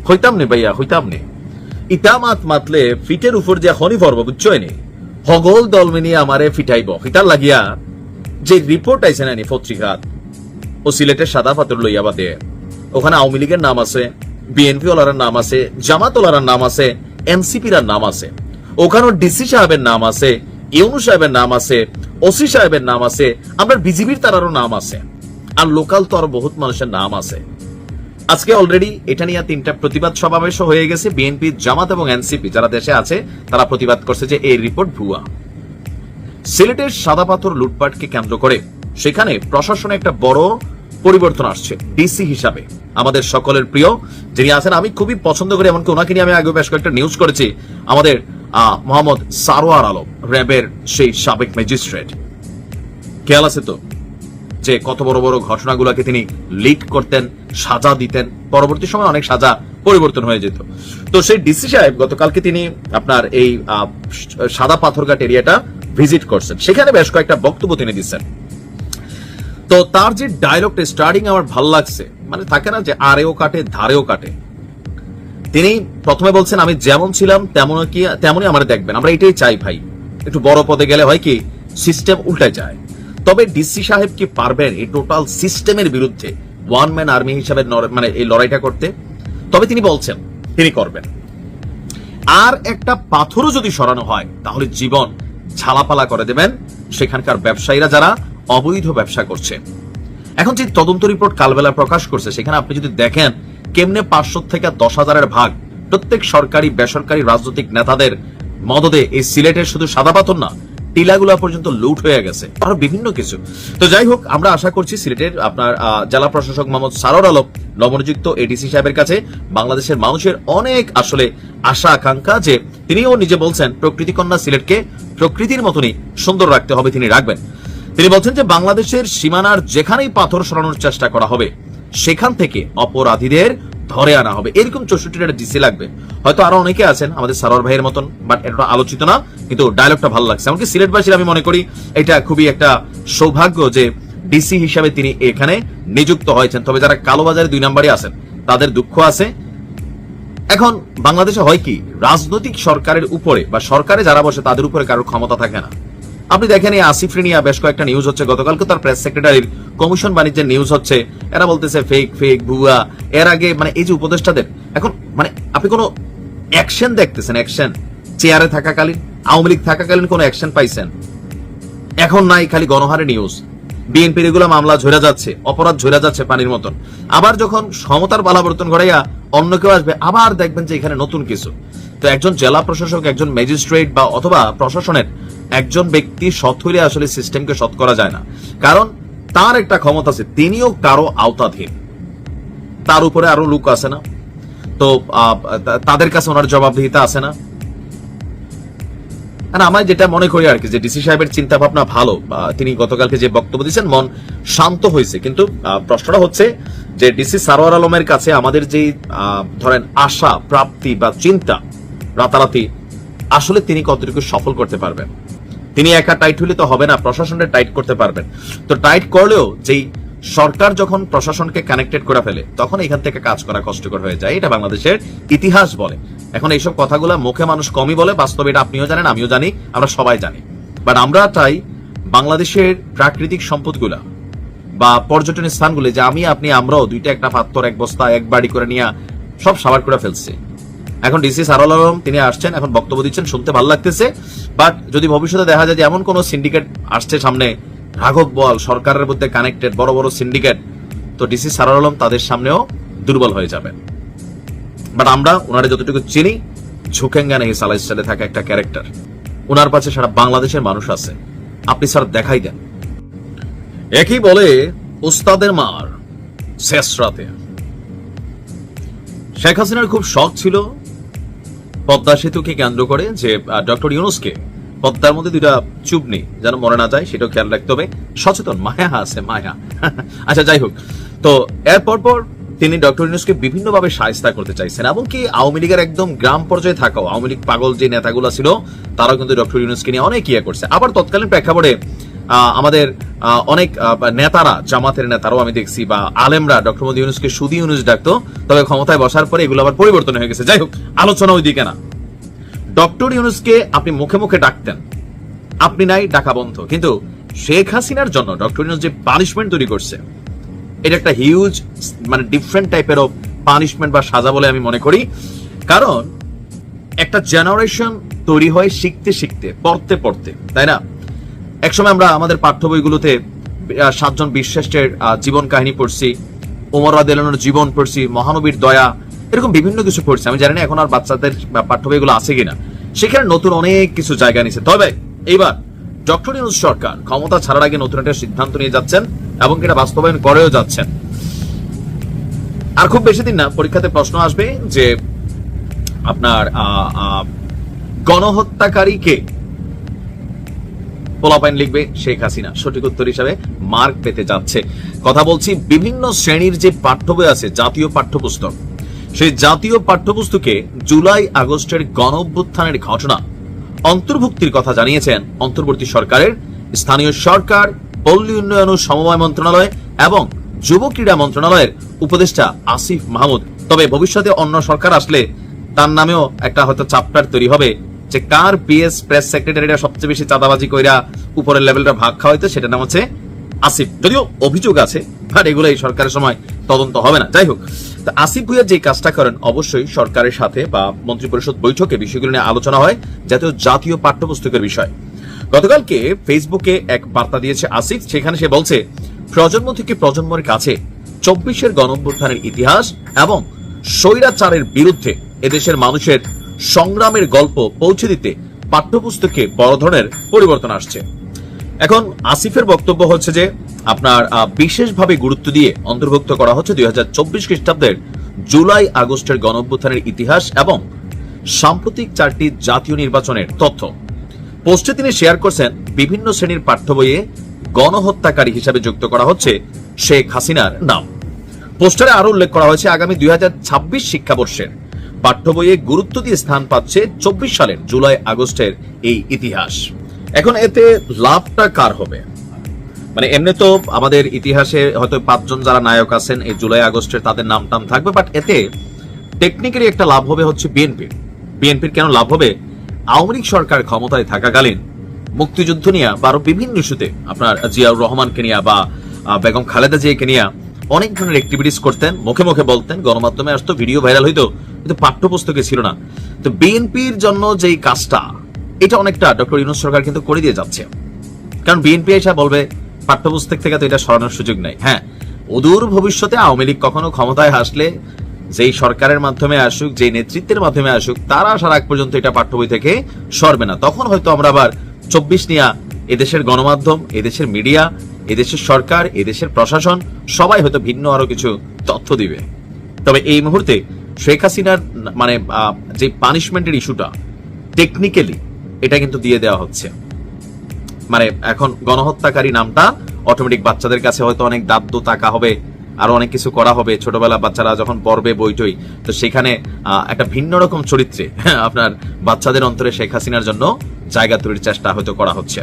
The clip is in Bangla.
হইতাম নে ভাইয়া, হইতাম নে। ইটা মাতলে ফিটের উপর যে হনি পর্ব বুঝছই নি, হগল দল মিনিয়ে আমারে ফিটাইব। ফিটার লাগিয়া যে রিপোর্ট আইছে না পত্রিকা ও সিলেটের সাদা পাথর লইয়া বাদে, ওখানে আওয়ামী লীগের নাম আছে, বিএনপি ওলার নাম আছে, জামাত ওলার নাম আছে, এনসিপির নাম আছে, ওখানে ডিসি সাহেবের নাম আছে, ইউনু সাহেবের নাম আছে, ওসি সাহেবের নাম আছে, আমরা বিজিবির তারারও নাম আছে, আর লোকাল তো আরো বহুত মানুষের নাম আছে। আজকে অলরেডি এটা নিয়ে 3টা প্রতিবাদ সমাবেশ হয়ে গেছে। বিএনপি, জামাত এবং এনসিপি যারা দেশে আছে তারা প্রতিবাদ করছে যে এই রিপোর্ট ভুয়া। সিলেটের সাদা পাথর লুটপাটকে কেন্দ্র করে সেখানে প্রশাসনে একটা বড় পরিবর্তন আসছে। ডিসি হিসাবে আমাদের সকলের প্রিয় যিনি আছেন, আমি খুবই পছন্দ করি, এমনকি ওনাকে নিয়ে আমি আগে বেশ কয়েকটা নিউজ করেছি, আমাদের মোহাম্মদ সারোয়ার আলম, র্যাবের সেই সাবেক ম্যাজিস্ট্রেট। খেয়াল আছে তো যে কত বড় বড় ঘটনাগুলোকে তিনি লিক করতেন, সাজা দিতেন, পরবর্তী সময় অনেক সাজা পরিবর্তন হয়ে যেত। তো সেই ডিসি সাহেব গতকালকে তিনি আপনার এই সাদা পাথরঘাট এরিয়াটা ভিজিট করছেন, সেখানে বেশ কয়েকটা বক্তব্য তিনি দিচ্ছেন। তো তার যে ডায়লগটা স্টার্টিং আমার ভাল লাগছে, মানে থাকে না যে আরেও কাটে ধারেও কাটে। তিনি প্রথমে বলছেন আমি যেমন ছিলাম তেমনই আমরা দেখবেন, আমরা এটাই চাই ভাই। একটু বড় পদে গেলে হয় কি সিস্টেম উল্টায় যায়। তবে ডিসি সাহেব কি পারবেন এই টোটাল সিস্টেমের বিরুদ্ধে ওয়ান ম্যান আর্মি হিসাবে মানে এই লড়াইটা করতে? তবে তিনি বলছেন তিনি করবেন। আর একটা পাথরও যদি সরানো হয় তাহলে জীবন ঝালাপালা করে দেবেন সেখানকার ব্যবসায়ীরা যারা অবৈধ ব্যবসা করছে। এখন যে তদন্ত রিপোর্ট কালবেলা প্রকাশ করছে, সেখানে আপনি যদি দেখেন কেমনে 500 থেকে 10,000-এর ভাগ প্রত্যেক সরকারি বেসরকারি রাজনৈতিক নেতাদের মদদে এই সিলেটের শুধু সাদা পাথর না, টিলাগুলা পর্যন্ত লুট হয়ে গেছে, আরো বিভিন্ন কিছু। তো যাই হোক, আমরা আশা করছি সিলেটের আপনার জেলা প্রশাসক মোহাম্মদ সারোয়ার আলম নবনিযুক্ত এডিসি সাহেবের কাছে বাংলাদেশের মানুষের অনেক আসলে আশা আকাঙ্ক্ষা, যে তিনিও নিজে বলছেন প্রকৃতি কন্যা সিলেটকে প্রকৃতির মতনই সুন্দর রাখতে হবে, তিনি রাখবেন। তিনি বলছেন যে বাংলাদেশের সীমানার যেখানেই পাথর সরানোর চেষ্টা করা হবে সেখান থেকে অপরাধীদের ধরে আনা হবে। এরকম 64টা ডিসি লাগবে। হয়তো আরো অনেকে আছেন আমাদের সারোয়ার ভাইয়ের মতন, বাট এটা আলোচিত না, কিন্তু ডায়লগটা ভালো লাগছে। এমনকি সিলেটবাসীর আমি মনে করি এটা খুবই একটা সৌভাগ্য যে ডিসি হিসাবে তিনি এখানে নিযুক্ত হয়েছেন। তবে যারা কালোবাজারে 2 নম্বরে আছেন তাদের দুঃখ আছে। এখন বাংলাদেশে হয় কি, রাজনৈতিক সরকারের উপরে বা সরকারে যারা বসে তাদের উপরে কারোর ক্ষমতা থাকে না। আপনি দেখেন এই আসিফ রিনিয়া বেশ কয়েকটা নিউজ হচ্ছে, গতকালকে তার প্রেস সেক্রেটারির কমিশন বাণিজ্যের নিউজ হচ্ছে, এরা বলতেছে ফেক ভুয়া। এর আগে মানে এই যে উপদেষ্টাদের, এখন মানে আপনি কোনো অ্যাকশন দেখতেছেন? অ্যাকশন চেয়ারে থাকাকালীন, আওয়ামী লীগ থাকাকালীন কোনো অ্যাকশন পাইছেন? এখন নাই, খালি গণহারে নিউজ। বিএনপির এগুলো মামলা ঝরে যাচ্ছে, অপরাধ ঝরে যাচ্ছে পানির মতন। আবার যখন ক্ষমতার বালাবর্তন ঘটাইয়া অন্য কেউ আসবে, আবার দেখবেন যে এখানে নতুন কিছু। তো একজন জেলা প্রশাসক, একজন ম্যাজিস্ট্রেট বা অথবা প্রশাসনের একজন ব্যক্তি সৎ হইলে আসলে সিস্টেমকে সৎ করা যায় না, কারণ তার একটা ক্ষমতা আছে, তিনিও কারো আওতাধীন, তার উপরে আরো লোক আছে না, তো তাদের কাছে ওনার জবাবদিহিতা আছে না। আমার যেটা মনে করি আর কি, যে ডিসি সাহেবের চিন্তা ভাবনা ভালো, তিনি গতকালকে যে বক্তব্য দিয়েছেন মন শান্ত হয়েছে, কিন্তু প্রশ্নটা হচ্ছে যে ডিসি সারোয়ার আলমের কাছে আমাদের যে ধরেন আশা প্রাপ্তি বা চিন্তা, রাতারাতি আসলে তিনি কতটুকু সফল করতে পারবেন। তিনি একা টাইট হলে তো হবে না, প্রশাসনকে টাইট করতে পারবেন। তো টাইট করলেও যেই সরকার যখন প্রশাসনকে কানেক্টেড করে ফেলে তখন এখান থেকে কাজ করা কষ্টকর হয়ে যায়, এটা বাংলাদেশের ইতিহাস বলে। এখন এইসব কথাগুলো মুখে মানুষ কমই বলে, বাস্তবে এটা আপনিও জানেন, আমিও জানি, আমরা সবাই জানি। বাট আমরা চাই বাংলাদেশের প্রাকৃতিক সম্পদগুলা বা পর্যটনের স্থানগুলো, যে আমরাও 2টা একটা পাথর, 1 বস্তা, 1 বাড়ি করে নিয়ে সব সাবার করে ফেলছি। এখন ডিসি সারোয়ার আলম তিনি আসছেন, এখন বক্তব্য দিচ্ছেন, শুনতে ভালো লাগতেছে। বাট যদি ভবিষ্যতে দেখা যায় যে এমন কোন সিন্ডিকেট আসছে সামনে, রাঘব বল সরকারের মধ্যে কানেক্টেড বড় বড় সিন্ডিকেট, তো ডিসি সারোয়ার আলম তাদের সামনেও দুর্বল হয়ে যাবেন। বাট আমরা ওনারা যতটুকু চিনি, ঝুঁকেঙ্গা নেই সালাইস্টাইলে থাকা একটা ক্যারেক্টার, ওনার পাশে সারা বাংলাদেশের মানুষ আছে, আপনি স্যার দেখাই দেন। একই বলে উস্তাদের মার শেষ রাতে শেখ হাসিনার খুব শখ ছিল পদ্মা সেতুকে কেন্দ্র করে যে ডক্টর ইউনূসকে পদ্মার মধ্যে 2টা চুপ নেই যেন মরে না যায়, সেটাও খেয়াল রাখতে হবে। সচেতন মায়া আছে, মায়া। আচ্ছা যাই হোক, তো এরপর তিনি ডক্টর ইউনূসকে বিভিন্নভাবে শায়েস্তা করতে চাইছেন, এমনকি আওয়ামী লীগের একদম গ্রাম পর্যায়ে থাকাও আওয়ামী লীগ পাগল যে নেতাগুলো ছিল তারাও কিন্তু ডক্টর ইউনূসকে নিয়ে অনেক ইয়ে করছে। আবার তৎকালীন প্রেক্ষাপটে আমাদের অনেক নেতারা, জামাতের নেতারাও আমি দেখছি, বা আলেমরা ডক্টর মোহাম্মদ ইউনূসকে সুদি ইউনূস ডাকতো, তবে ক্ষমতায় বসার পরে এগুলো আবার পরিবর্তন হয়ে গেছে। যাই হোক, আলোচনা ওইদিকে না। ডক্টর ইউনূসকে আপনি মুখে মুখে ডাকতেন, আপনি নাই ডাকা বন্ধ, কিন্তু শেখ হাসিনার জন্য ডক্টর ইউনূস যে পানিশমেন্ট তৈরি করছে, এটা একটা হিউজ মানে ডিফারেন্ট টাইপের অফ পানিশমেন্ট বা সাজা বলে আমি মনে করি। কারণ একটা জেনারেশন তৈরি হয় শিখতে শিখতে, পড়তে পড়তে, তাই না? একসময় আমরা আমাদের পাঠ্য বইগুলোতে 7 জন বীরশ্রেষ্ঠের জীবন কাহিনী পড়ছি, ওমর রাদিয়াল্লাহু আনহুর জীবন পড়ছি, মহানবীর দয়া, এরকম বিভিন্ন কিছু পড়ছি। আমি জানি না এখন আর বাচ্চাদের পাঠ্য বইগুলো আছে কিনা, সেখানে নতুন অনেক কিছু জায়গা নিছে। তবে এইবার ডক্টর ইউনূস সরকার ক্ষমতা ছাড়ার আগে নতুন একটা সিদ্ধান্ত নিয়ে যাচ্ছেন এবং এটা বাস্তবায়ন করেও যাচ্ছেন। আর খুব বেশি দিন না, পরীক্ষাতে প্রশ্ন আসবে যে আপনার গণহত্যাকারী কে? পোলাপাইন লিখবে শেখ হাসিনা। সঠিক উত্তর হিসাবে মার্ক পেতে যাচ্ছে। কথা বলছি বিভিন্ন শ্রেণীর যে পাঠ্য বই আছে, জাতীয় পাঠ্যপুস্তক, সেই জাতীয় পাঠ্যপুস্তকে জুলাই আগস্টের গণ অভ্যুত্থানের ঘটনা অন্তর্ভুক্তির কথা জানিয়েছেন অন্তর্বর্তী সরকারের স্থানীয় সরকার, পল্লী উন্নয়ন ও সমবায় মন্ত্রণালয় এবং যুব ক্রীড়া মন্ত্রণালয়ের উপদেষ্টা আসিফ মাহমুদ। তবে ভবিষ্যতে অন্য সরকার আসলে তার নামেও একটা হয়তো চ্যাপ্টার তৈরি হবে যে কার পিএস প্রেস সেক্রেটারিরা সবচেয়ে বেশি চাঁদাবাজি কইরা উপরের লেভেলটা ভাগ খাওয়াইতো, সেটার নাম হচ্ছে আসিফ। যদিও অভিযোগ আছে, বাট এগুলো এই সরকারের সময় তদন্ত হবে না। যাই হোক, আসিফ ভুইয়া যে কাজটা করেন, অবশ্যই সরকারের সাথে বা মন্ত্রিপরিষদ বৈঠকে বিষয়গুলো নিয়ে আলোচনা হয়, জাতীয় পাঠ্যপুস্তকের বিষয়। গতকালকে ফেসবুকে এক বার্তা দিয়েছে আসিফ, সেখানে সে বলছে প্রজন্ম থেকে প্রজন্মের কাছে 24-এর গণঅভ্যুত্থানের ইতিহাস এবং স্বৈরাচারের বিরুদ্ধে এদেশের মানুষের সংগ্রামের গল্প পৌঁছে দিতে পাঠ্যপুস্তকে বড় ধরনের পরিবর্তন আসছে। এখন আসিফের বক্তব্য হচ্ছে যে আপনার বিশেষভাবে গুরুত্ব দিয়ে অন্তর্ভুক্ত করা হচ্ছে 2024 খ্রিস্টাব্দের জুলাই আগস্টের গণঅভ্যুত্থানের ইতিহাস এবং সাম্প্রতিক 4টি জাতীয় নির্বাচনের তথ্য। পোস্টে তিনি শেয়ার করছেন বিভিন্ন শ্রেণীর পাঠ্য বইয়ে গণহত্যাকারী হিসাবে যুক্ত করা হচ্ছে শেখ হাসিনার নাম। পোস্টারে আরো উল্লেখ করা হয়েছে আগামী 2026 শিক্ষাবর্ষের পাঠ্য বইয়ে গুরুত্ব দিয়ে স্থান পাচ্ছে 24 সালের জুলাই আগস্টের এই ইতিহাস। এখন এতে লাভটা কার হবে? মানে এমনি তো আমাদের ইতিহাসে হয়তো 5 জন যারা নায়ক আছেন এই জুলাই আগস্টের, তাদের নাম টাম থাকবে, বাট এতে টেকনিক্যালি একটা লাভ হবে হচ্ছে বিএনপির। কেন লাভ হবে? আওয়ামী লীগ সরকার ক্ষমতায় থাকাকালীন মুক্তিযুদ্ধ নিয়ে বা আরো বিভিন্ন ইস্যুতে আপনার জিয়াউর রহমানকে নিয়ে বা বেগম খালেদা জিয়াকে নিয়ে অনেক ধরনের অ্যাক্টিভিটিস করতেন, মুখে মুখে বলতেন, গণমাধ্যমে আসতো, ভিডিও ভাইরাল হইতো, কিন্তু পাঠ্যপুস্তকে ছিল না। তো বিএনপির জন্য যেই কাজটা, এটা অনেকটা ডক্টর ইউনূস সরকার কিন্তু করে দিয়ে যাচ্ছে। কারণ বিএনপি এসে বলবে পাঠ্যপুস্তক থেকে তো এটা সরানোর সুযোগ নাই। হ্যাঁ, অদূর ভবিষ্যতে আওয়ামী লীগ কখনো ক্ষমতায় আসলে, যেই সরকারের মাধ্যমে আসুক, যেই নেতৃত্বের মাধ্যমে আসুক, তারা আসার আগ পর্যন্ত এটা পাঠ্য বই থেকে সরবে না। তখন হয়তো আমরা আবার 24 নিয়ে এদেশের গণমাধ্যম, এদেশের মিডিয়া, এদেশের সরকার, এদেশের প্রশাসন সবাই হয়তো ভিন্ন আরো কিছু তথ্য দিবে। তবে এই মুহূর্তে শেখ হাসিনার মানে যে পানিশমেন্টের ইস্যুটা, টেকনিক্যালি এটা কিন্তু দিয়ে দেওয়া হচ্ছে। মানে এখন গণহত্যাকারী নামটা অটোমেটিক বাচ্চাদের কাছে হয়তো অনেক দাদ্য টাকা হবে, আরো অনেক কিছু করা হবে। ছোটবেলা বাচ্চারা যখন পড়বে বইটই, তো সেখানে একটা ভিন্ন রকম চরিত্রে আপনার বাচ্চাদের অন্তরে শেখ হাসিনার জন্য জায়গা তৈরির চেষ্টা হয়তো করা হচ্ছে।